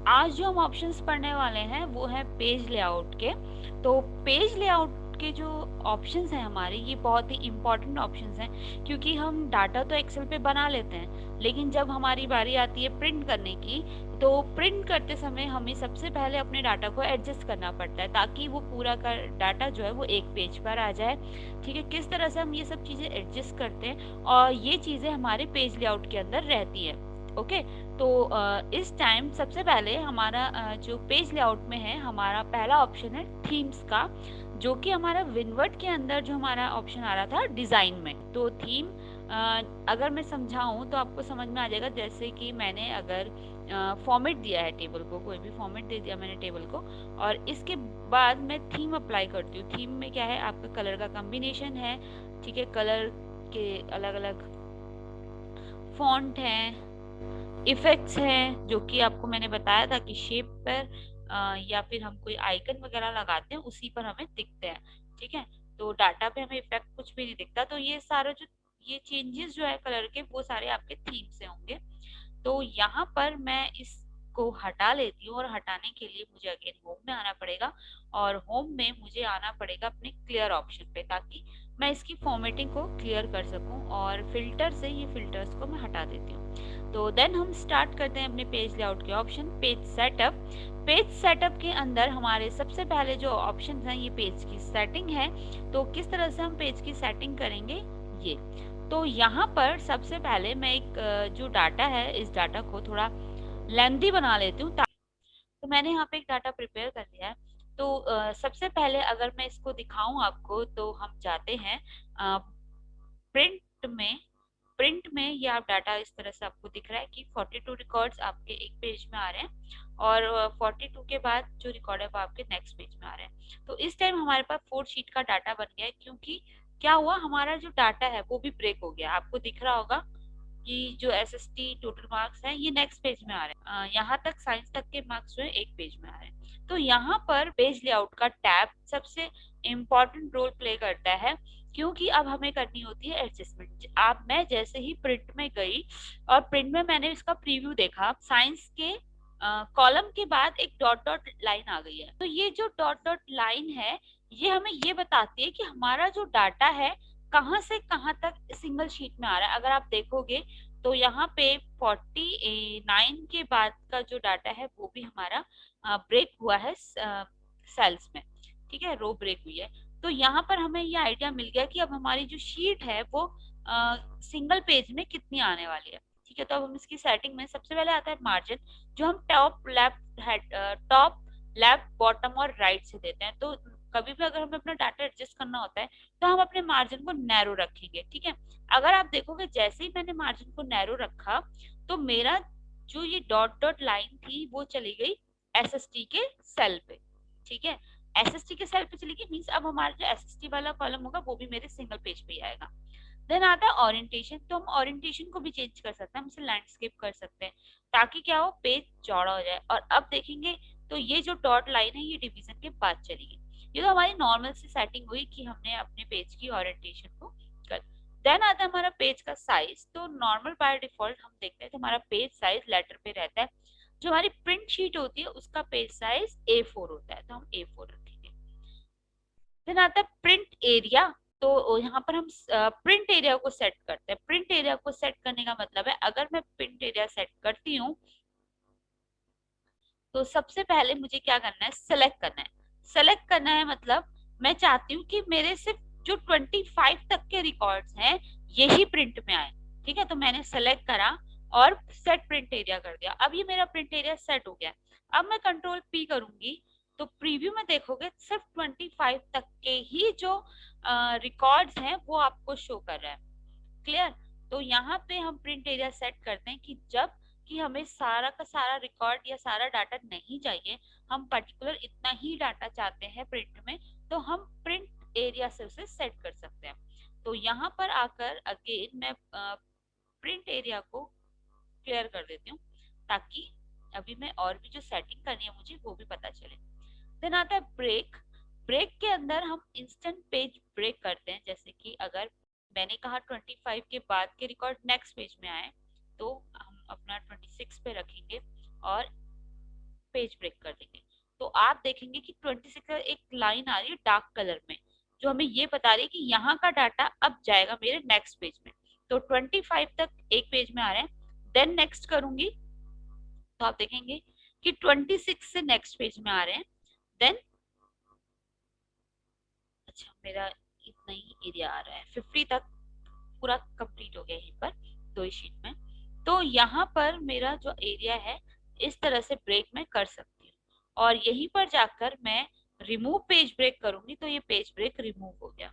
आज जो हम ऑप्शंस पढ़ने वाले हैं वो है पेज लेआउट के। तो पेज लेआउट के जो ऑप्शंस हैं हमारे, ये बहुत ही इम्पोर्टेंट ऑप्शंस हैं, क्योंकि हम डाटा तो एक्सेल पे बना लेते हैं, लेकिन जब हमारी बारी आती है प्रिंट करने की, तो प्रिंट करते समय हमें सबसे पहले अपने डाटा को एडजस्ट करना पड़ता है, ताकि वो पूरा का डाटा जो है वो एक पेज पर आ जाए। ठीक है, किस तरह से हम ये सब चीज़ें एडजस्ट करते हैं, और ये चीज़ें हमारे पेज लेआउट के अंदर रहती है। ओके, तो इस टाइम सबसे पहले हमारा जो पेज लेआउट में है, हमारा पहला ऑप्शन है थीम्स का, जो कि हमारा विनवर्ट के अंदर जो हमारा ऑप्शन आ रहा था डिज़ाइन में। तो थीम अगर मैं समझाऊँ तो आपको समझ में आ जाएगा। जैसे कि मैंने अगर फॉर्मेट दिया है टेबल को, कोई भी फॉर्मेट दे दिया मैंने टेबल को, और इसके बाद मैं थीम अप्लाई करती हूँ। थीम में क्या है, आपका कलर का कॉम्बिनेशन है। ठीक है, कलर के अलग अलग फॉन्ट हैं, इफेक्ट्स हैं, जो कि आपको मैंने बताया था कि शेप पर या फिर हम कोई आइकन वगैरह लगाते हैं उसी पर हमें दिखते हैं। ठीक है, तो डाटा पे हमें इफेक्ट कुछ भी नहीं दिखता। तो ये सारा जो ये चेंजेस जो है कलर के, वो सारे आपके थीम से होंगे। तो यहाँ पर मैं इसको हटा लेती हूँ, और हटाने के लिए मुझे अगेन होम में आना पड़ेगा, और होम में मुझे आना पड़ेगा अपने क्लियर ऑप्शन पे, ताकि मैं इसकी फॉर्मेटिंग को क्लियर कर सकूं। और फिल्टर से ये फिल्टर्स को मैं हटा देती हूँ। तो देन हम स्टार्ट करते हैं अपने पेज लेआउट के option, page setup. Page setup के अंदर हमारे सबसे पहले जो ऑप्शन हैं, ये पेज की सेटिंग है। तो किस तरह से हम पेज की सेटिंग करेंगे, ये तो यहाँ पर सबसे पहले मैं एक जो डाटा है, इस डाटा को थोड़ा लेंथी बना लेती हूँ। तो मैंने यहाँ पे एक डाटा प्रिपेयर कर लिया है। तो सबसे पहले अगर मैं इसको दिखाऊं आपको, तो हम जाते हैं प्रिंट में। प्रिंट में ये आप डाटा इस तरह से आपको दिख रहा है कि 42 रिकॉर्ड्स आपके एक पेज में आ रहे हैं, और 42 के बाद जो रिकॉर्ड है वो आपके नेक्स्ट पेज में आ रहे हैं। तो इस टाइम हमारे पास 4 शीट का डाटा बन गया है, क्योंकि क्या हुआ, हमारा जो डाटा है वो भी ब्रेक हो गया। आपको दिख रहा होगा कि जो एसएसटी टोटल मार्क्स हैं ये नेक्स्ट पेज में आ रहे हैं, यहाँ तक साइंस तक के मार्क्स जो है एक पेज में आ रहे हैं। तो यहाँ पर पेज लेआउट का टैब सबसे इम्पोर्टेंट रोल प्ले करता है, क्योंकि अब हमें करनी होती है एडजस्टमेंट। आप मैं जैसे ही प्रिंट में गई, और प्रिंट में मैंने इसका प्रीव्यू देखा, साइंस के कॉलम के बाद एक डॉट डॉट लाइन आ गई है। तो ये जो डॉट डॉट लाइन है, ये हमें ये बताती है कि हमारा जो डाटा है कहाँ से कहाँ तक सिंगल शीट में आ रहा है। अगर आप देखोगे तो यहाँ पे 49 के बाद का जो डाटा है वो भी हमारा ब्रेक हुआ है सेल्स में। ठीक है, रो ब्रेक हुई है। तो यहाँ पर हमें ये आइडिया मिल गया कि अब हमारी जो शीट है वो सिंगल पेज में कितनी आने वाली है। ठीक है, तो अब हम इसकी सेटिंग में सबसे पहले आता है मार्जिन, जो हम टॉप लेफ्ट बॉटम और राइट से देते हैं। तो कभी भी अगर हमें अपना डाटा एडजस्ट करना होता है, तो हम अपने मार्जिन को नैरो रखेंगे। ठीक है, अगर आप देखोगे जैसे ही मैंने मार्जिन को नैरो रखा, तो मेरा जो ये डॉट डॉट लाइन थी वो चली गई एसएसटी के सेल पे। ठीक है, एसएसटी के सेल पे चली गई, मीन्स अब हमारा जो एसएसटी वाला कॉलम होगा वो भी मेरे सिंगल पेज पे ही आएगा। देन आता है ओरिएंटेशन। तो हम ओरिएंटेशन को भी चेंज कर सकते हैं, हम इसे लैंडस्केप कर सकते हैं, ताकि क्या हो, पेज चौड़ा हो जाए। और अब देखेंगे तो ये जो डॉट लाइन है ये डिवीजन के बाद चली गई। ये तो हमारी नॉर्मल सी सेटिंग हुई कि हमने अपने पेज की ओरिएंटेशन को कर। देन आता है हमारा पेज का साइज। तो नॉर्मल बाय डिफॉल्ट हम देखते हैं तो हमारा पेज साइज लेटर पे रहता है। जो हमारी प्रिंट शीट होती है उसका पेज साइज A4 होता है, तो हम A4 रखेंगे। देन आता है प्रिंट एरिया। तो यहाँ पर हम प्रिंट एरिया को सेट करते हैं। प्रिंट एरिया को सेट करने का मतलब है, अगर मैं प्रिंट एरिया सेट करती हूँ, तो सबसे पहले मुझे क्या करना है, सेलेक्ट करना है। सेलेक्ट करना है मतलब मैं चाहती हूँ कि मेरे सिर्फ जो 25 तक के रिकॉर्ड्स हैं यही प्रिंट में आए। ठीक है, तो मैंने सेलेक्ट करा और सेट प्रिंट एरिया कर दिया। अब ये मेरा प्रिंट एरिया सेट हो गया। अब मैं कंट्रोल P करूंगी, तो प्रीव्यू में देखोगे सिर्फ 25 तक के ही जो रिकॉर्ड्स हैं वो आपको शो कर रहा है। क्लियर। तो यहाँ पे हम प्रिंट एरिया सेट करते हैं कि जब कि हमें सारा का सारा रिकॉर्ड या सारा डाटा नहीं चाहिए, हम पर्टिकुलर इतना ही डाटा चाहते हैं प्रिंट में, तो हम प्रिंट एरिया से उसे सेट कर सकते हैं। तो यहाँ पर आकर अगेन मैं प्रिंट एरिया को क्लियर कर देती हूँ, ताकि अभी मैं और भी जो सेटिंग करनी है मुझे वो भी पता चले। देन आता है ब्रेक। ब्रेक के अंदर हम इंस्टेंट पेज ब्रेक करते हैं। जैसे कि अगर मैंने कहा 25 के बाद के रिकॉर्ड नेक्स्ट पेज में आए, तो हम अपना 26 पे रखेंगे, और पेज ब्रेक कर देंगे। तो आप देखेंगे कि 26 का एक लाइन आ रही है डार्क कलर में, जो हमें ये बता रही है कि यहाँ का डाटा अब जाएगा मेरे नेक्स्ट पेज में। तो 25 तक एक पेज में आ रहे हैं, देन नेक्स्ट करूंगी तो आप देखेंगे कि 26 से नेक्स्ट पेज में आ रहे हैं, देन अच्छा मेरा इतना ही एरिया आ रहा है, 50 तक पूरा कंप्लीट हो गया यहीं पर दो ही शीट में। तो यहाँ पर मेरा जो एरिया है इस तरह से ब्रेक मैं कर सकती हूँ, और यहीं पर जाकर मैं रिमूव पेज ब्रेक करूंगी तो ये पेज ब्रेक रिमूव हो गया।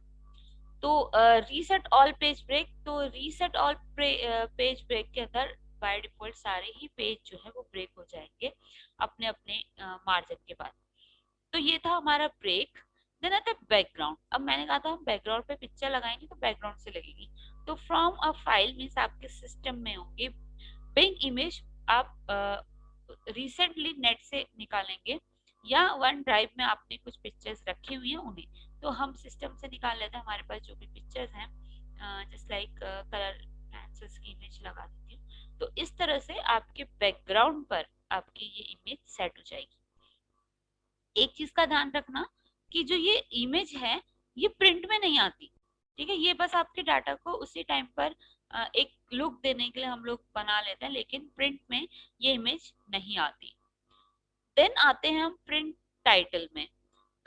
तो रीसेट ऑल पेज ब्रेक, तो रीसेट ऑल पेज ब्रेक के अंदर बाय डिफॉल्ट सारे ही पेज जो है वो ब्रेक हो जाएंगे अपने अपने मार्जिन के बाद। तो ये था हमारा ब्रेक। देन आता है बैकग्राउंड। अब मैंने कहा था हम बैकग्राउंड पे पिक्चर लगाएंगे तो बैकग्राउंड से लगेगी। तो फ्रॉम अ फाइल मीन्स आपके सिस्टम में होंगे बिंग इमेज, आप रिसेंटली नेट से निकालेंगे या वन ड्राइव में आपने कुछ पिक्चर्स रखी हुई हैं उन्हें, तो हम सिस्टम से निकाल लेते हैं हमारे पास जो भी पिक्चर्स हैं, जस्ट लाइक कलर पेंसिल्स की इमेज लगा देती हूँ। तो इस तरह से आपके बैकग्राउंड पर आपकी ये इमेज सेट हो जाएगी। एक चीज का ध्यान रखना कि जो ये इमेज है ये प्रिंट में नहीं आती, ठीक है, ये बस आपके डाटा को उसी टाइम पर एक लुक देने के लिए हम लोग बना लेते हैं, लेकिन प्रिंट में ये इमेज नहीं आती। देन आते हैं हम प्रिंट टाइटल में।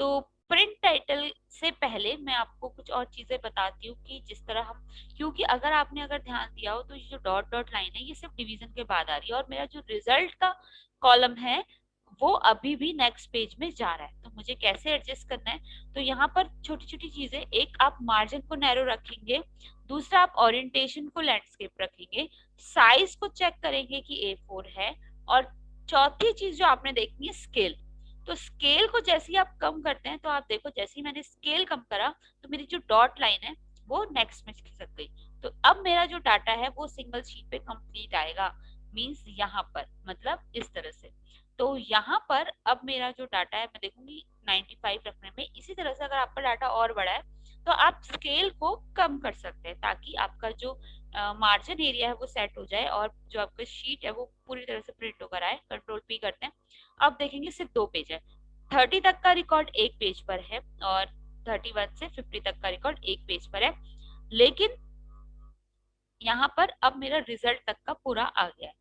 तो प्रिंट टाइटल से पहले मैं आपको कुछ और चीजें बताती हूँ कि जिस तरह हम, क्योंकि अगर ध्यान दिया हो तो ये जो डॉट डॉट लाइन है ये सिर्फ डिवीजन के बाद आ रही है, और मेरा जो रिजल्ट का कॉलम है वो अभी भी नेक्स्ट पेज में जा रहा है। तो मुझे कैसे एडजस्ट करना है, तो यहाँ पर छोटी छोटी चीजें, एक आप मार्जिन को नैरो रखेंगे, दूसरा आप ओरिएंटेशन को लैंडस्केप रखेंगे, साइज को चेक करेंगे कि A4 है, और चौथी चीज जो आपने देखनी है स्केल। तो स्केल को जैसे ही आप कम करते हैं तो आप देखो जैसे ही मैंने स्केल कम करा तो मेरी जो डॉट लाइन है वो नेक्स्ट में खिसक गई। तो अब मेरा जो डाटा है वो सिंगल शीट पे कंप्लीट आएगा, मींस यहाँ पर, मतलब इस तरह से। तो यहाँ पर अब मेरा जो डाटा है मैं देखूंगी 95 रखने में। इसी तरह से अगर आपका डाटा और बड़ा है तो आप स्केल को कम कर सकते हैं ताकि आपका जो मार्जिन एरिया है वो सेट हो जाए और जो आपका शीट है वो पूरी तरह से प्रिंट होकर आए। कंट्रोल पी करते हैं, अब देखेंगे सिर्फ 2 पेज है। 30 तक का रिकॉर्ड एक पेज पर है और 31 से 50 तक का रिकॉर्ड एक पेज पर है, लेकिन यहाँ पर अब मेरा रिजल्ट तक का पूरा आ गया है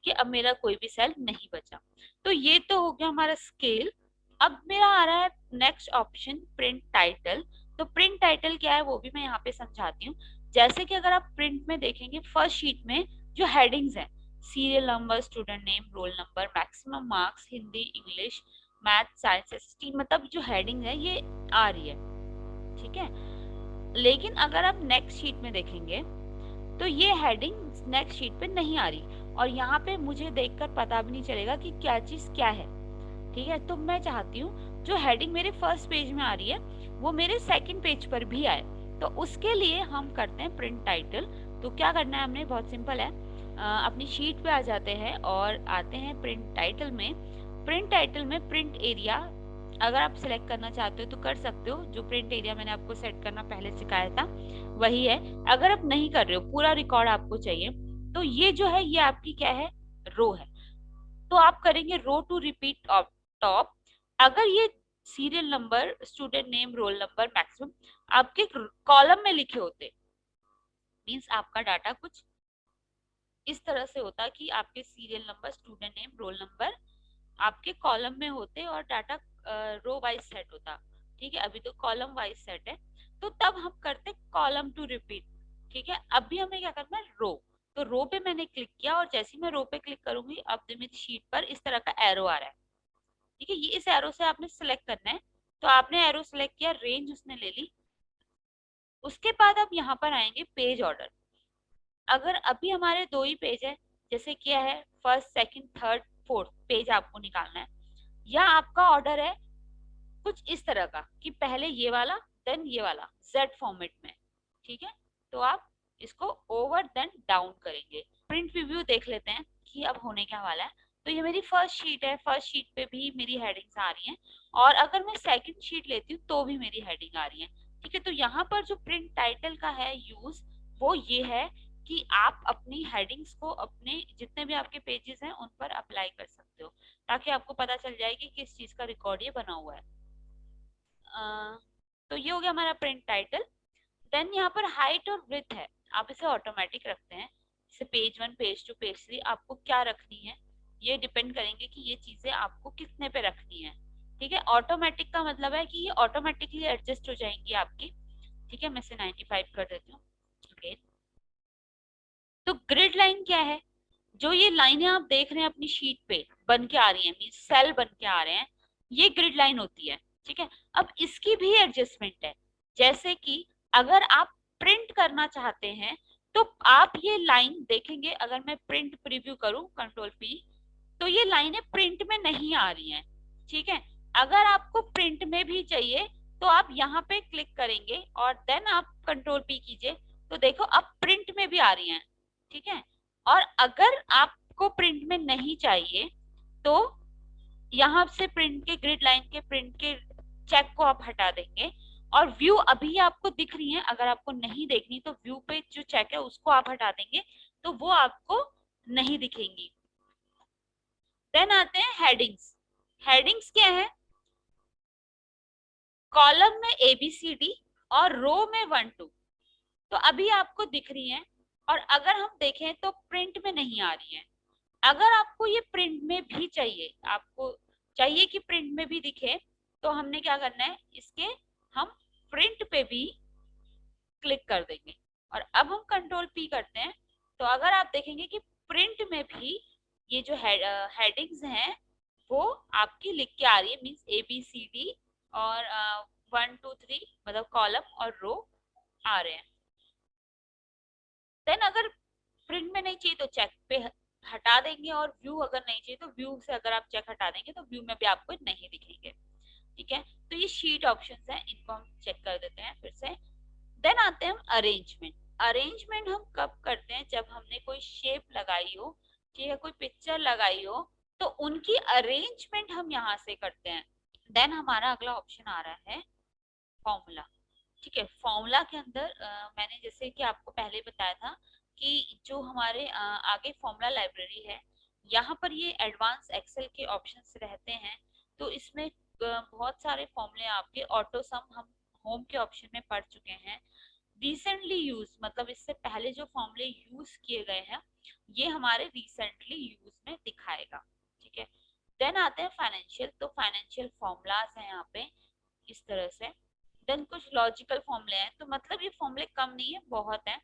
कि अब मेरा कोई भी सेल नहीं बचा। तो ये तो हो गया हमारा स्केल। अब मेरा आ रहा है नेक्स्ट ऑप्शन प्रिंट टाइटल। तो प्रिंट टाइटल क्या है वो भी मैं यहाँ पे समझाती हूँ। जैसे कि अगर आप प्रिंट में देखेंगे फर्स्ट शीट में जो हेडिंग्स हैं, serial number, student name, roll number, maximum marks, Hindi, English, math, science, ST, मतलब जो हेडिंग है ये आ रही है, ठीक है। लेकिन अगर आप नेक्स्ट शीट में देखेंगे तो ये हेडिंग नेक्स्ट शीट पे नहीं आ रही, और यहाँ पे मुझे देखकर पता भी नहीं चलेगा कि क्या चीज क्या है, ठीक है। तो मैं चाहती हूँ जो हेडिंग मेरे फर्स्ट पेज में आ रही है वो मेरे सेकंड पेज पर भी आए। तो उसके लिए हम करते हैं प्रिंट टाइटल। तो क्या करना है हमने, बहुत सिंपल है, अपनी शीट पे आ जाते हैं और आते हैं प्रिंट टाइटल में। प्रिंट टाइटल में प्रिंट एरिया अगर आप सिलेक्ट करना चाहते हो तो कर सकते हो, जो प्रिंट एरिया मैंने आपको सेट करना पहले सिखाया था वही है। अगर आप नहीं कर रहे हो, पूरा रिकॉर्ड आपको चाहिए, तो ये जो है ये आपकी क्या है, रो है। तो आप करेंगे रो टू रिपीट ऑफ टॉप। अगर ये serial number, student name, roll number, maximum आपके कॉलम में लिखे होते, मींस आपका डाटा कुछ इस तरह से होता कि आपके serial number, student name, roll number आपके कॉलम में होते और डाटा रो वाइज सेट होता, ठीक है। अभी तो कॉलम वाइज सेट है, तो तब हम करते कॉलम टू रिपीट, ठीक है। अभी हमें क्या करना है, रो। तो रो पे मैंने क्लिक किया और जैसे ही मैं रो पे क्लिक करूंगी अब मेरी शीट पर इस तरह का एरो आ रहा है, ठीक है। ये इस एरो से आपने सिलेक्ट करना है। तो आपने एरो सिलेक्ट किया, रेंज उसने ले ली। उसके बाद आप यहाँ पर आएंगे पेज ऑर्डर। अगर अभी हमारे 2 ही पेज है, जैसे क्या है first, second, third, fourth page आपको निकालना है, या आपका ऑर्डर है कुछ इस तरह का कि पहले ये वाला देन ये वाला जेड फॉर्मेट में, ठीक है। तो आप इसको ओवर देन डाउन करेंगे। प्रिंट रिव्यू देख लेते हैं कि अब होने क्या वाला है। तो ये मेरी फर्स्ट शीट है, फर्स्ट शीट पे भी मेरी हेडिंग्स आ रही हैं, और अगर मैं सेकंड शीट लेती हूँ तो भी मेरी हेडिंग आ रही है, ठीक है। तो यहाँ पर जो प्रिंट टाइटल का है यूज वो ये है कि आप अपनी हेडिंग्स को अपने जितने भी आपके पेजेस हैं उन पर अप्लाई कर सकते हो। ताकि आपको पता चल जाए कि किस चीज का रिकॉर्ड ये बना हुआ है। तो ये हो गया हमारा प्रिंट टाइटल। देन यहाँ पर हाइट और विड्थ है, आप इसे ऑटोमेटिक रखते हैं। जैसे पेज 1, पेज 2, पेज 3 आपको क्या रखनी है ये डिपेंड करेंगे कि ये चीजें आपको कितने पे रखनी है। ठीक है, ऑटोमेटिक का मतलब है कि ये ऑटोमेटिकली एडजस्ट हो जाएंगी आपकी। ठीक है, मैं इसे 95 कर देती हूँ। ओके, तो ग्रिड लाइन क्या है? जो ये लाइनें आप देख रहे हैं अपनी शीट पे बन के आ रही हैं, मीन सेल बन के आ रहे हैं, ये ग्रिड लाइन होती है। ठीक है, अब इसकी भी एडजस्टमेंट है। जैसे कि अगर आप प्रिंट करना चाहते हैं तो आप ये लाइन देखेंगे, अगर मैं प्रिंट प्रीव्यू करूं कंट्रोल पी, तो ये लाइनें प्रिंट में नहीं आ रही हैं। ठीक है, अगर आपको प्रिंट में भी चाहिए तो आप यहाँ पे क्लिक करेंगे और देन आप कंट्रोल पी कीजिए, तो देखो अब प्रिंट में भी आ रही हैं। ठीक है, और अगर आपको प्रिंट में नहीं चाहिए तो यहाँ से प्रिंट के ग्रिड लाइन के प्रिंट के चेक को आप हटा देंगे और व्यू अभी आपको दिख रही है, अगर आपको नहीं देखनी तो व्यू पे जो चेक है उसको आप हटा देंगे तो वो आपको नहीं दिखेंगी। देन आते हैं हेडिंग्स। हेडिंग्स क्या है? कॉलम में ABCD और रो में 1 2, तो अभी आपको दिख रही है और अगर हम देखें तो प्रिंट में नहीं आ रही है। अगर आपको ये प्रिंट में भी चाहिए, आपको चाहिए कि प्रिंट में भी दिखे, तो हमने क्या करना है, इसके हम प्रिंट पे भी क्लिक कर देंगे और अब हम कंट्रोल पी करते हैं, तो अगर आप देखेंगे कि प्रिंट में भी ये जो हेडिंग्स हैं वो आपकी लिख के आ रही है, मीन्स ABCD और 1 2 3 मतलब कॉलम और रो आ रहे हैं। देन अगर प्रिंट में नहीं चाहिए तो चेक पे हटा देंगे और व्यू अगर नहीं चाहिए तो व्यू से अगर आप चेक हटा देंगे तो व्यू में भी आपको नहीं दिखेंगे। ठीक है, तो ये शीट ऑप्शंस हैं, इनको हम चेक कर देते हैं फिर से। देन आते हैं हम अरेंजमेंट। अरेंजमेंट हम कब करते हैं? जब हमने कोई शेप लगाई हो, ठीक है, कोई पिक्चर लगाई हो, तो उनकी अरेंजमेंट हम यहाँ से करते हैं। देन हमारा अगला ऑप्शन आ रहा है फॉर्मूला। ठीक है, फॉर्मूला के अंदर मैंने जैसे कि आपको पहले बताया था कि जो हमारे आगे फॉर्मूला लाइब्रेरी है, यहाँ पर ये एडवांस एक्सेल के ऑप्शंस रहते हैं। तो इसमें बहुत सारे फॉर्मूले आपके ऑटो सम हम होम के ऑप्शन में पढ़ चुके हैं। रिसेंटली यूज मतलब इससे पहले जो फॉर्मूले यूज किए गए हैं ये हमारे रिसेंटली यूज में दिखाएगा। ठीक है, देन आते हैं फाइनेंशियल। तो फाइनेंशियल फॉर्मूलाज हैं यहाँ पे इस तरह से। देन कुछ लॉजिकल फॉर्मूले हैं, तो मतलब ये फॉर्मूले कम नहीं है, बहुत हैं।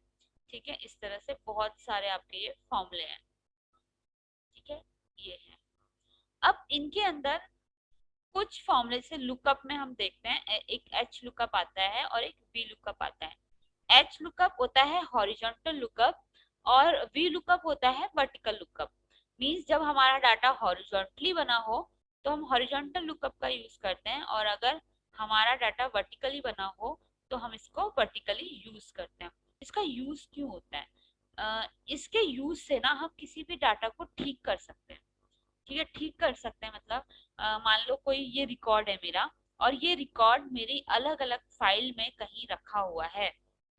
ठीक है, इस तरह से बहुत सारे आपके ये फॉर्मूले हैं। ठीक है, ये है। अब इनके अंदर कुछ फॉर्मूले से लुकअप में हम देखते हैं, एक H लुकअप आता है और एक V लुकअप आता है। H लुकअप होता है हॉरिजॉन्टल लुकअप और V लुकअप होता है वर्टिकल लुकअप। मींस जब हमारा डाटा हॉरिजॉन्टली बना हो तो हम हॉरिजॉन्टल लुकअप का यूज करते हैं, और अगर हमारा डाटा वर्टिकली बना हो तो हम इसको वर्टिकली यूज करते हैं। इसका यूज क्यों होता है? इसके यूज से ना हम किसी भी डाटा को ठीक कर सकते हैं। ठीक है, ठीक कर सकते हैं मतलब मान लो कोई ये रिकॉर्ड है मेरा और ये रिकॉर्ड मेरी अलग अलग फाइल में कहीं रखा हुआ है।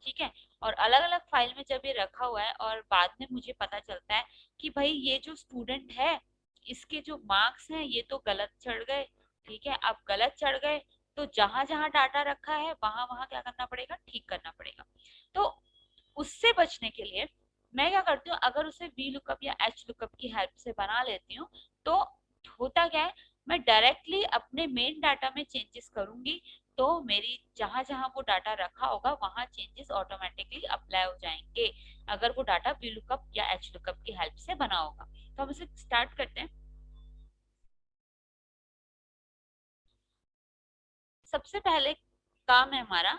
ठीक है, और अलग अलग फाइल में जब ये रखा हुआ है और बाद में मुझे पता चलता है कि भाई ये जो स्टूडेंट है इसके जो मार्क्स हैं ये तो गलत चढ़ गए। ठीक है, अब गलत चढ़ गए तो जहां जहां डाटा रखा है वहां वहां क्या करना पड़ेगा, ठीक करना पड़ेगा। तो उससे बचने के लिए मैं क्या करती हूँ, अगर उसे वी लुकअप या एच लुकअप की हेल्प से बना लेती हूँ तो होता क्या है, मैं डायरेक्टली अपने मेन डाटा में चेंजेस करूंगी तो मेरी जहां जहां वो डाटा रखा होगा वहां चेंजेस ऑटोमेटिकली अप्लाई हो जाएंगे, अगर वो डाटा वी लुकअप या एच लुकअप की हेल्प से बना होगा। तो हम इसे स्टार्ट करते हैं। सबसे पहले काम है हमारा,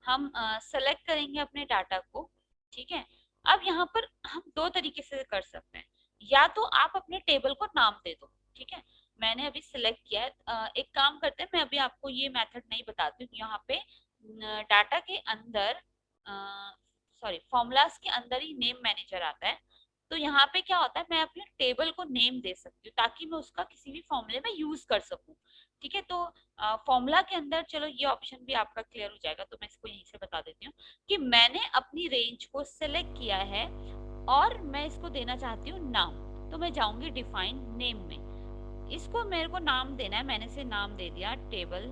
हम सेलेक्ट करेंगे अपने डाटा को। ठीक है, अब यहाँ पर हम दो तरीके से कर सकते हैं। या तो आप अपने टेबल को नाम दे दो। ठीक है, मैंने अभी सिलेक्ट किया है। एक काम करते हैं, मैं अभी आपको ये मेथड नहीं बताती हूँ। यहाँ पे डाटा के अंदर सॉरी फॉर्मूलाज के अंदर ही नेम मैनेजर आता है। तो यहाँ पे क्या होता है, मैं अपने टेबल को नेम दे सकती हूँ ताकि मैं उसका किसी भी फॉर्मूले में यूज कर सकूँ। ठीक है, तो फॉर्मूला के अंदर चलो ये ऑप्शन भी आपका क्लियर हो जाएगा, तो मैं इसको यहीं से बता देती हूँ कि मैंने अपनी रेंज को सिलेक्ट किया है और मैं इसको देना चाहती हूँ नाम। तो मैं जाऊंगी डिफाइन नेम में। इसको मेरे को नाम देना है, मैंने से नाम दे दिया टेबल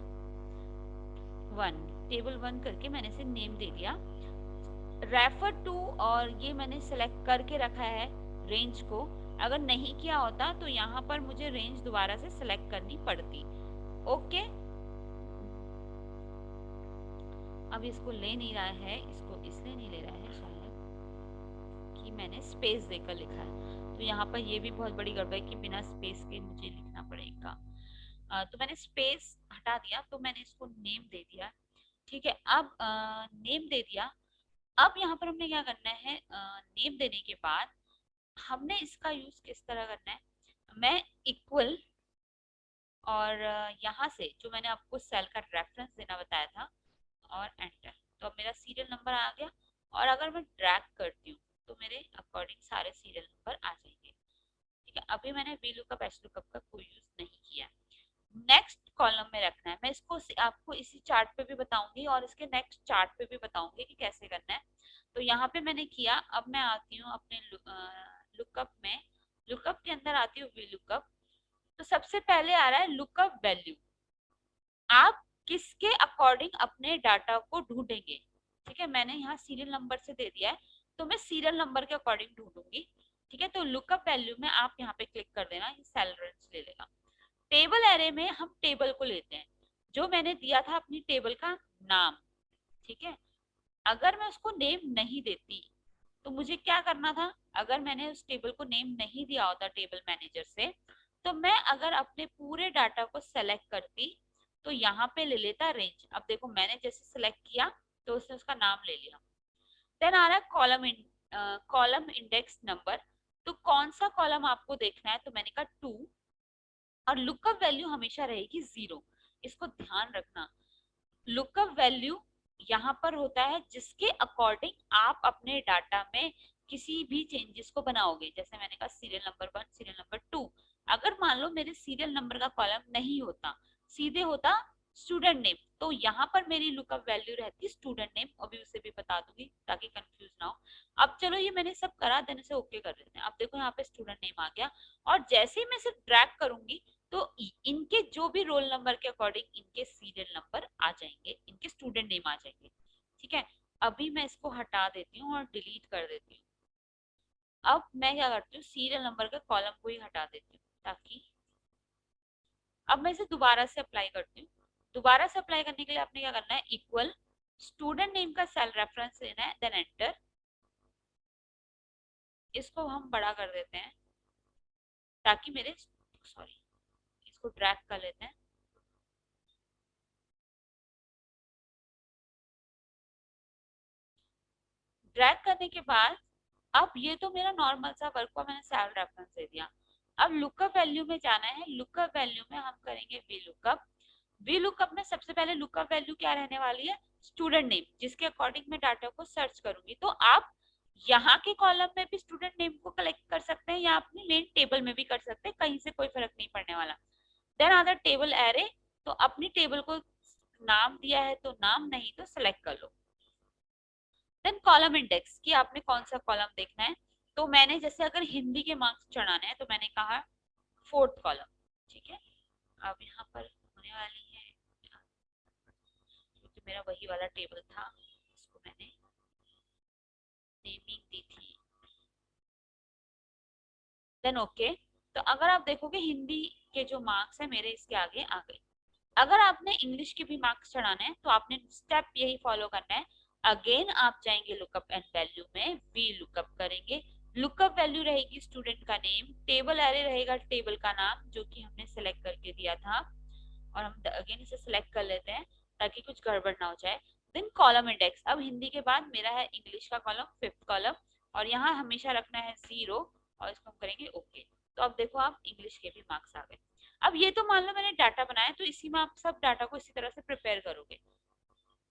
वन करके मैंने से नेम दे दिया। रेफर टू, और ये मैंने सेलेक्ट करके रखा है रेंज को। अगर नहीं किया होता तो यहाँ पर मुझे रेंज दोबारा से सेलेक्ट करनी पड़ती। ओके, अब इसको ले नहीं रहा है, इसको इसलिए नहीं ले रहा है शायद कि मैंने स्पेस देकर लिखा है। तो यहाँ पर ये भी बहुत बड़ी गड़बड़ है कि बिना स्पेस के मुझे लिखना पड़ेगा। तो मैंने स्पेस हटा दिया, तो मैंने इसको नेम दे दिया। ठीक है, अब नेम दे दिया। अब यहाँ पर हमने क्या करना है, नेम देने के बाद हमने इसका यूज किस तरह करना है, मैं इक्वल और यहाँ से जो मैंने आपको सेल का रेफरेंस देना बताया था और एंटर, तो अब मेरा सीरियल नंबर आ गया। और अगर मैं ड्रैग करती हूँ तो मेरे अकॉर्डिंग सारे सीरियल नंबर आ जाएंगे। ठीक है, अभी मैंने वी लुकअप एच लुकअप का कोई यूज नहीं किया। नेक्स्ट कॉलम में रखना है, मैं इसको आपको इसी चार्ट पे भी बताऊंगी और इसके नेक्स्ट चार्ट पे भी बताऊंगी कि कैसे करना है। तो यहाँ पे मैंने किया, अब मैं आती हूँ अपने लुकअप में, लुकअप के अंदर आती हूँ वी लुकअप। तो सबसे पहले आ रहा है लुकअप वैल्यू। आप किसके अकॉर्डिंग अपने डाटा को ढूंढेंगे। ठीक है, मैंने यहाँ सीरियल नंबर से दे दिया है, तो मैं सीरियल नंबर के अकॉर्डिंग ढूंढूंगी। ठीक है, तो लुकअप वैल्यू में आप यहाँ पे क्लिक कर देना, ये सेल रेंज ले लेगा। टेबल एरे में हम टेबल को लेते हैं, जो मैंने दिया था अपनी टेबल का नाम। ठीक है, अगर मैं उसको नेम नहीं देती तो मुझे क्या करना था, अगर मैंने उस टेबल को नेम नहीं दिया होता टेबल मैनेजर से, तो मैं अगर अपने पूरे डाटा को सेलेक्ट करती तो यहाँ पे ले लेता रेंज। अब देखो मैंने जैसे सेलेक्ट किया तो उसने उसका नाम ले लिया। देन आ रहा है कॉलम इंडेक्स नंबर। तो कौन सा कॉलम आपको देखना है, तो मैंने कहा 2, और लुकअप वैल्यू हमेशा रहेगी 0। इसको ध्यान रखना, लुकअप वैल्यू यहाँ पर होता है जिसके अकॉर्डिंग आप अपने डाटा में किसी भी चेंजेस को बनाओगे। जैसे मैंने कहा सीरियल नंबर 1, सीरियल नंबर 2। अगर मान लो मेरे सीरियल नंबर का कॉलम नहीं होता, सीधे होता स्टूडेंट नेम, तो यहाँ पर मेरी लुकअप वैल्यू रहती स्टूडेंट नेम। अभी उसे भी बता दूंगी ताकि कंफ्यूज ना हो। अब चलो ये मैंने सब करा, देने से ओके कर देते हैं। अब देखो यहाँ पे स्टूडेंट नेम आ गया, और जैसे ही मैं इसे ड्रैग करूंगी तो इनके जो भी रोल नंबर के अकॉर्डिंग इनके सीरियल नंबर आ जाएंगे, इनके स्टूडेंट नेम आ जाएंगे। ठीक है, अभी मैं इसको हटा देती हूँ और डिलीट कर देती हूँ। अब मैं क्या करती हूँ, सीरियल नंबर के कॉलम को ही हटा देती हूँ, ताकि अब मैं इसे दोबारा से अप्लाई करती हूँ। दोबारा से अप्लाई करने के लिए आपने क्या करना है, इक्वल स्टूडेंट नेम का सेल रेफरेंस लेना है, देन एंटर। इसको हम बड़ा कर देते हैं ताकि मेरे, सॉरी, इसको ड्रैग कर लेते हैं। ड्रैग करने के बाद अब ये तो मेरा नॉर्मल सा वर्क को मैंने सेल रेफरेंस दे दिया। अब लुकअप वैल्यू में जाना है, लुकअप वैल्यू में हम करेंगे वी लुकअप। वी लुकअप में सबसे पहले लुकअप वैल्यू क्या रहने वाली है, स्टूडेंट नेम, जिसके अकॉर्डिंग मैं डाटा को सर्च करूंगी। तो आप यहाँ के कॉलम में भी स्टूडेंट नेम को कलेक्ट कर सकते हैं या अपनी मेन टेबल में भी कर सकते हैं, कहीं से कोई फर्क नहीं पड़ने वाला। देन अदर टेबल एरे, तो अपनी टेबल को नाम दिया है तो नाम, नहीं तो सिलेक्ट कर लो। देन कॉलम इंडेक्स कि आपने कौन सा कॉलम देखना है। तो मैंने जैसे अगर हिंदी के मार्क्स चढ़ाने हैं तो मैंने कहा 4th कॉलम। ठीक है, अब यहाँ पर होने वाली है, क्योंकि मेरा वही वाला टेबल था, इसको मैंने नेमिंग दी थी। देन ओके, तो अगर आप देखोगे हिंदी के जो मार्क्स है मेरे इसके आगे आ गए। अगर आपने इंग्लिश के भी मार्क्स चढ़ाने हैं तो आपने स्टेप यही फॉलो करना है। अगेन आप जाएंगे लुकअप एंड वैल्यू में, वी लुकअप करेंगे। लुकअप वैल्यू रहेगी स्टूडेंट का नेम, टेबल एरे रहेगा टेबल का नाम जो कि हमने सेलेक्ट करके दिया था, और हम अगेन इसे सिलेक्ट कर लेते हैं ताकि कुछ गड़बड़ ना हो जाए। देन कॉलम इंडेक्स, अब हिंदी के बाद मेरा है इंग्लिश का कॉलम 5th कॉलम, और यहाँ हमेशा रखना है 0, और इसको हम करेंगे ओके। तो अब देखो आप इंग्लिश के भी मार्क्स आ गए। अब ये तो मान लो मैंने डाटा बनाया, तो इसी में आप सब डाटा को इसी तरह से प्रिपेयर करोगे।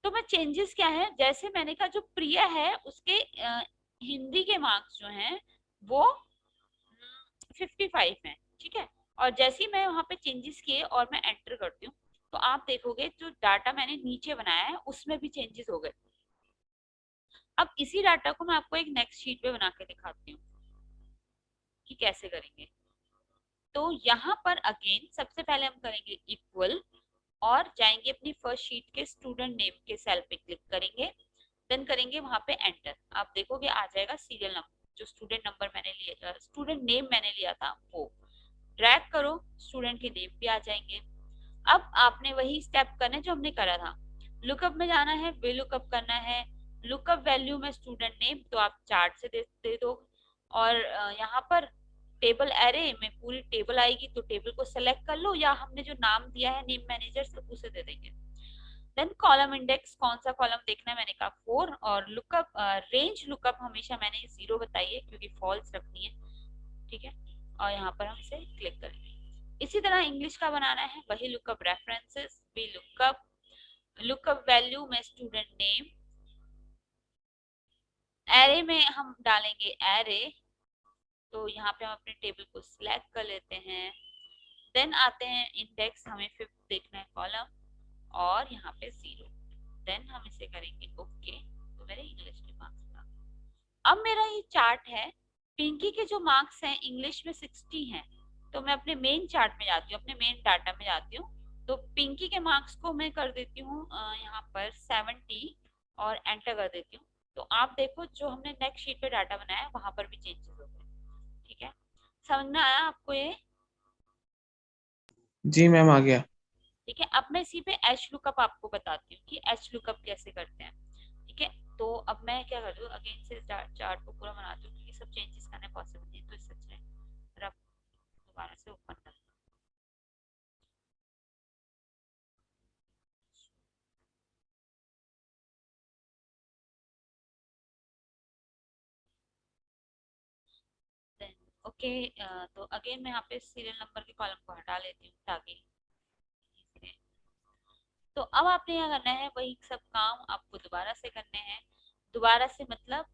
तो मैं चेंजेस क्या है, जैसे मैंने कहा जो प्रिया है उसके हिंदी के मार्क्स जो हैं वो 55 हैं। ठीक है, और जैसे ही मैं वहां पे चेंजेस किए और मैं एंटर करती हूँ तो आप देखोगे जो डाटा मैंने नीचे बनाया है उसमें भी चेंजेस हो गए। अब इसी डाटा को मैं आपको एक नेक्स्ट शीट पे बना के दिखाती हूँ कि कैसे करेंगे। तो यहाँ पर अगेन सबसे पहले हम करेंगे इक्वल और जाएंगे अपनी फर्स्ट शीट के स्टूडेंट नेम के सेल पे क्लिक करेंगे, देन करेंगे वहां पे एंटर। आप देखोगे आ जाएगा सीरियल नंबर, जो स्टूडेंट नंबर मैंने लिया, स्टूडेंट नेम मैंने लिया था वो ड्रैग करो, स्टूडेंट के नेम पे आ जाएंगे। अब आपने वही स्टेप करना है जो हमने करा था, लुकअप में जाना है, वे लुकअप करना है, लुकअप वैल्यू में स्टूडेंट नेम तो आप चार्ट से दे दो, और यहाँ पर टेबल एरे में पूरी टेबल आएगी तो टेबल को सेलेक्ट कर लो, या हमने जो नाम दिया है नेम मैनेजर से उसे दे देंगे। देन कॉलम इंडेक्स, कौन सा कॉलम देखना है, मैंने कहा 4, और लुकअप रेंज लुकअप हमेशा मैंने 0 बताई है क्योंकि फॉल्स रखनी है, ठीक है। और यहाँ पर हम इसे क्लिक करेंगे। इसी तरह इंग्लिश का बनाना है, वही lookup references, B lookup, lookup value में स्टूडेंट नेम, एरे में हम डालेंगे एरे, तो यहाँ पे हम अपने टेबल को सिलेक्ट कर लेते हैं। देन आते हैं इंडेक्स, हमें 5 देखना है कॉलम, और यहाँ पे 0, देन हम इसे करेंगे ओके, तो मेरे इंग्लिश के मार्क्स का। अब मेरा ये चार्ट है, पिंकी के जो मार्क्स हैं इंग्लिश में 60 हैं, तो मैं अपने मेन चार्ट में जाती हूँ, अपने मेन डाटा में जाती हूँ, तो पिंकी के मार्क्स को मैं कर देती हूँ यहाँ पर 70 और एंटर कर देती हूँ। तो आप देखो जो हमने नेक्स्ट शीट पे डाटा बनाया है वहां पर भी चेंजेस हो गए, ठीक है। समझ में आया आपको ये? जी मैम आ गया। ठीक है, अब मैं इसी पे एच लुकअप आपको बताती हूँ कि एच लुकअप कैसे करते हैं, ठीक है। तो अब मैं क्या कर रही हूँ, अगेन से चार्ट को पूरा बनाती हूँ क्योंकि सब चेंजेस करने पॉसिबल नहीं है, तो इससे अच्छा है फिर आप दोबारा से ओपन कर। देन ओके, तो अगेन मैं यहाँ पे सीरियल नंबर के कॉलम को हटा लेती हूँ ताकि, तो अब आपने क्या करना है, वही सब काम आपको दोबारा से करने हैं। दोबारा से मतलब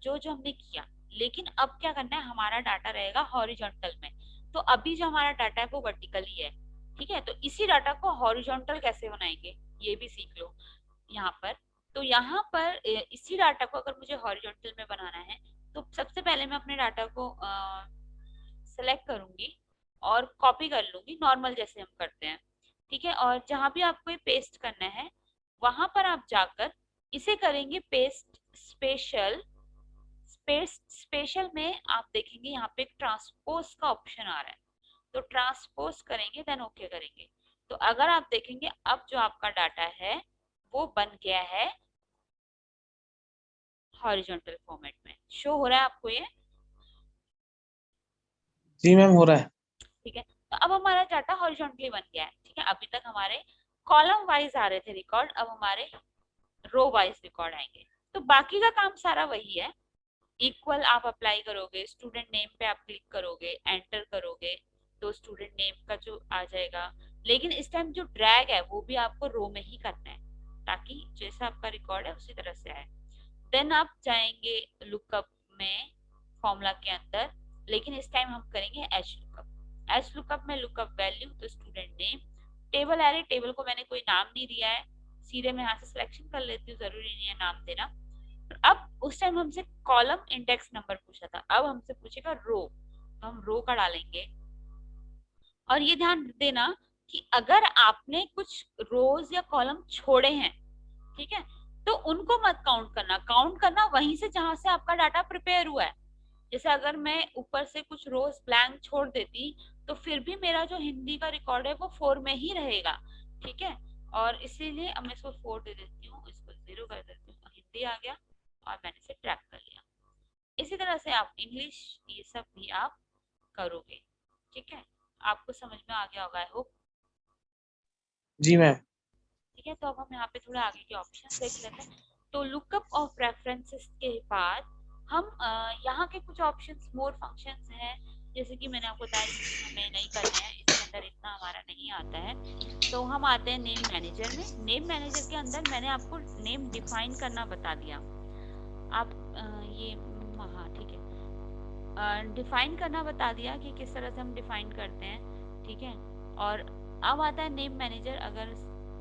जो जो हमने किया, लेकिन अब क्या करना है, हमारा डाटा रहेगा हॉरिजॉन्टल में, तो अभी जो हमारा डाटा है वो वर्टिकली है, ठीक है। तो इसी डाटा को हॉरिजॉन्टल कैसे बनाएंगे ये भी सीख लो यहाँ पर। तो यहाँ पर इसी डाटा को अगर मुझे हॉरिजॉन्टल में बनाना है, तो सबसे पहले मैं अपने डाटा को सेलेक्ट करूंगी और कॉपी कर लूंगी, नॉर्मल जैसे हम करते हैं, ठीक है। और जहां भी आपको ये पेस्ट करना है वहां पर आप जाकर इसे करेंगे पेस्ट स्पेशल। स्पेशल में आप देखेंगे यहाँ पे ट्रांसपोज का ऑप्शन आ रहा है, तो ट्रांसपोज करेंगे देन ओके करेंगे, तो अगर आप देखेंगे अब जो आपका डाटा है वो बन गया है हॉरिजॉन्टल फॉर्मेट में। शो हो रहा है आपको ये? जी मैम हो रहा है। ठीक है, तो अब हमारा डाटा हॉरिजॉन्टली बन गया है, ठीक है। अभी तक हमारे कॉलम वाइज आ रहे थे रिकॉर्ड, अब हमारे रो वाइज रिकॉर्ड आएंगे। तो बाकी का काम सारा वही है, इक्वल आप अप्लाई करोगे, स्टूडेंट नेम पे आप क्लिक करोगे, एंटर करोगे, तो स्टूडेंट नेम का जो आ जाएगा, लेकिन इस टाइम जो ड्रैग है वो भी आपको रो में ही करना है ताकि जैसा आपका रिकॉर्ड है उसी तरह से आए। देन आप जाएंगे लुकअप में फॉर्मूला के अंदर, लेकिन इस टाइम हम करेंगे एच लुकअप। एच लुकअप में लुकअप वैल्यू तो student name, table array, table को मैंने कोई नाम नहीं दिया है, सीधे मैं यहाँ से सिलेक्शन कर लेती हूँ, जरूरी नहीं है नाम देना। अब उस टाइम हमसे कॉलम इंडेक्स नंबर पूछा था, अब हमसे पूछेगा रो, तो हम रो का डालेंगे। और ये ध्यान देना कि अगर आपने कुछ रोज या कॉलम छोड़े हैं, ठीक है, तो उनको मत काउंट करना, काउंट करना वहीं से जहां से आपका डाटा प्रिपेयर हुआ है। जैसे अगर मैं ऊपर से कुछ रोज ब्लैंक छोड़ देती तो फिर भी मेरा जो हिंदी का रिकॉर्ड है वो 4 में ही रहेगा, ठीक है। और इसीलिए अब मैं इसको 4 दे देती हूँ, इसको 0 कर देती हूँ, हिंदी आ गया और मैंने इसे ट्रैक कर लिया। इसी तरह से आप इंग्लिश ये सब भी आप करोगे, ठीक है। आपको समझ में आ गया होगा आई होप। Ji ma'am. ठीक है, तो अब हम यहाँ पे थोड़ा आगे के ऑप्शन देख लेते हैं। तो लुकअप ऑफ रेफरेंसेस के बाद हम यहाँ के कुछ ऑप्शंस मोर फंक्शंस हैं, जैसे कि मैंने आपको बताया कि हमें नहीं करना है, इसके अंदर इतना हमारा नहीं आता है। तो हम आते हैं नेम मैनेजर में। नेम मैनेजर के अंदर मैंने आपको नेम डिफाइन करना बता दिया। आप ये हाँ ठीक है, डिफाइन करना बता दिया कि किस तरह से हम डिफाइन करते हैं, ठीक है। और अब आता है नेम मैनेजर, अगर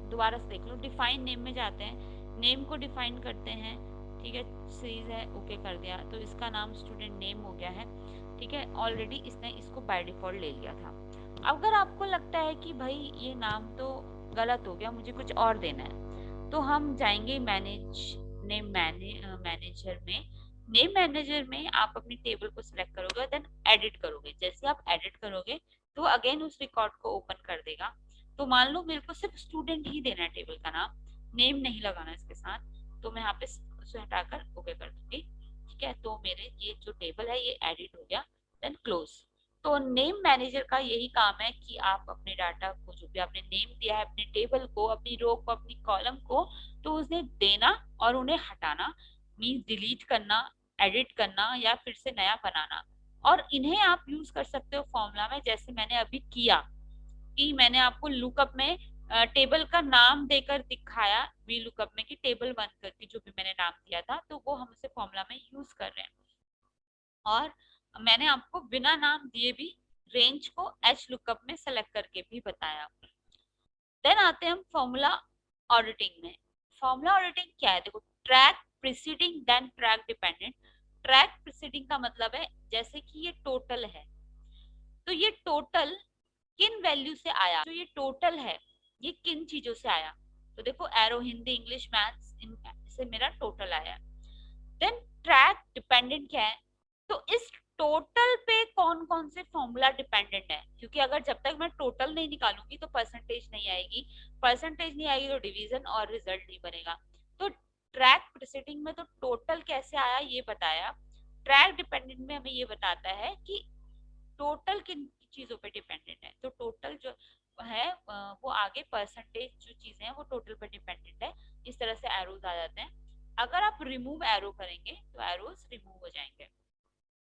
दोबारा से देख लो, डिफाइन नेम में जाते हैं, नेम को डिफाइन करते हैं, ठीक है। सीरीज है, ओके कर दिया, तो इसका नाम स्टूडेंट नेम हो गया है। ठीक है, ऑलरेडी इसने इसको बाय डिफॉल्ट ले लिया था। अगर आपको लगता है कि भाई ये नाम तो गलत हो गया, मुझे कुछ और देना है, तो हम जाएंगे मैनेजर में। नेम मैनेजर में आप अपनी टेबल को सिलेक्ट करोगे, देन एडिट करोगे। जैसे आप एडिट करोगे तो अगेन उस रिकॉर्ड को ओपन कर देगा। तो मान लो मेरे को सिर्फ स्टूडेंट ही देना है टेबल का नाम, नेम नहीं लगाना इसके साथ, तो मैं यहाँ पे उसे हटाकर ओके कर दूंगी। ठीक है, तो मेरे ये जो टेबल है ये एडिट हो गया, देन क्लोज। तो नेम मैनेजर का यही काम है कि आप अपने डाटा को, जो भी आपने नेम दिया है अपने टेबल को, अपनी रो को, अपनी कॉलम को, तो उसे देना और उन्हें हटाना, मीन्स डिलीट करना, एडिट करना या फिर से नया बनाना। और इन्हें आप यूज कर सकते हो फॉर्मूला में, जैसे मैंने अभी किया कि मैंने आपको लुकअप में टेबल का नाम देकर दिखाया, वी लुकअप में, कि टेबल वन करके जो भी मैंने नाम दिया था, तो वो हम उसे फॉर्मूला में यूज कर रहे हैं। और मैंने आपको बिना नाम दिए भी रेंज को एच लुकअप में सेलेक्ट करके भी बताया। देन आते हैं हम फॉर्मूला ऑडिटिंग में। फॉर्मूला ऑडिटिंग क्या है? देखो, track preceding then track dependent. Track preceding का मतलब है जैसे कि ये टोटल है, तो ये टोटल किन वैल्यू से आया, जो ये टोटल है ये किन चीजों से आया। तो देखो, एरो हिंदी इंग्लिश मैथ्स से मेरा टोटल आया। देन ट्रैक डिपेंडेंट क्या है? तो इस टोटल पे कौन कौन से फॉर्मूला डिपेंडेंट है, क्योंकि अगर जब तक मैं टोटल नहीं निकालूंगी तो परसेंटेज नहीं आएगी, परसेंटेज नहीं आएगी तो डिवीजन और रिजल्ट नहीं बनेगा। तो ट्रैक प्रीसीडिंग में तो टोटल कैसे आया ये बताया, ट्रैक डिपेंडेंट में हमें ये बताता है कि टोटल किन चीजों पे डिपेंडेंट है। तो टोटल जो है वो आगे परसेंटेज जो चीजें हैं वो टोटल पे डिपेंडेंट है। इस तरह से एरोज आ जाते हैं। अगर आप रिमूव एरो करेंगे तो एरोज रिमूव हो जाएंगे।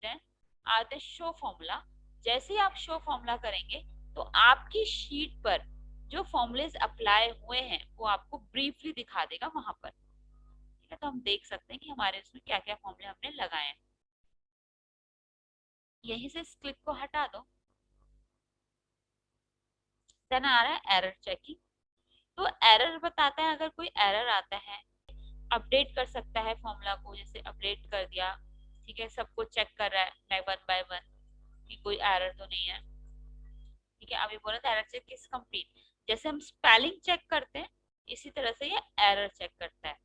देन आते हैं शो फॉर्मूला। जैसे ही आप शो फॉर्मूला करेंगे तो आपकी शीट पर जो फॉर्मूलेज अप्लाई हुए हैं वो आपको ब्रीफली दिखा देगा वहां पर। ठीक है, तो हम देख सकते हैं कि हमारे उसमें क्या क्या फॉर्मूले हमने लगाए हैं। यहीं से इस क्लिक को हटा दो। देन आ रहा है एरर चेकिंग। तो एरर बताता है, अगर कोई एरर आता है, अपडेट कर सकता है फॉर्मूला को, जैसे अपडेट कर दिया। ठीक है, सबको चेक कर रहा है वन बाय वन कि कोई एरर तो नहीं है। ठीक है, अभी बोला था एरर चेक इज कंप्लीट। जैसे हम स्पेलिंग चेक करते हैं इसी तरह से ये एरर चेक करता है,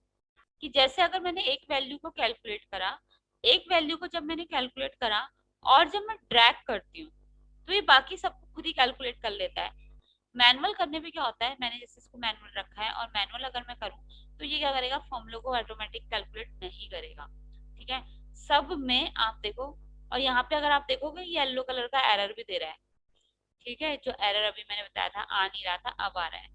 कि जैसे अगर मैंने एक वैल्यू को कैलकुलेट करा, एक वैल्यू को जब मैंने कैलकुलेट करा और जब मैं ड्रैग करती हूँ तो ये बाकी सबको खुद ही कैलकुलेट कर लेता है। मैनुअल करने में क्या होता है, मैंने जैसे इसको मैनुअल रखा है और मैनुअल अगर मैं करूँ तो ये क्या करेगा, फॉर्मूले को ऑटोमेटिक कैलकुलेट नहीं करेगा। ठीक है, सब में आप देखो, और यहाँ पे अगर आप देखोगे येलो कलर का एरर भी दे रहा है। ठीक है, जो एरर अभी मैंने बताया था आ नहीं रहा था, अब आ रहा है।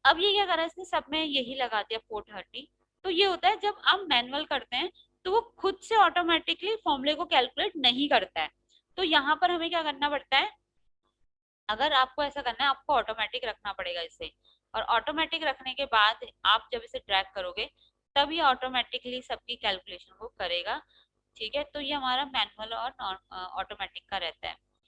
अब ये क्या करा, इसने सब में यही लगा दिया 430। तो ये होता है जब हम मैनुअल करते हैं तो वो खुद से ऑटोमेटिकली फॉर्मूले को कैलकुलेट नहीं करता है। तो यहाँ पर हमें क्या करना पड़ता है, अगर आपको ऐसा करना है आपको ऑटोमेटिक रखना पड़ेगा इसे। और ऑटोमेटिक रखने के बाद आप जब इसे ड्रैग करोगे तब ये ऑटोमेटिकली सबकी कैलकुलेशन को करेगा। ठीक है, तो ये हमारा मैनुअल और ऑटोमेटिक का रहता है।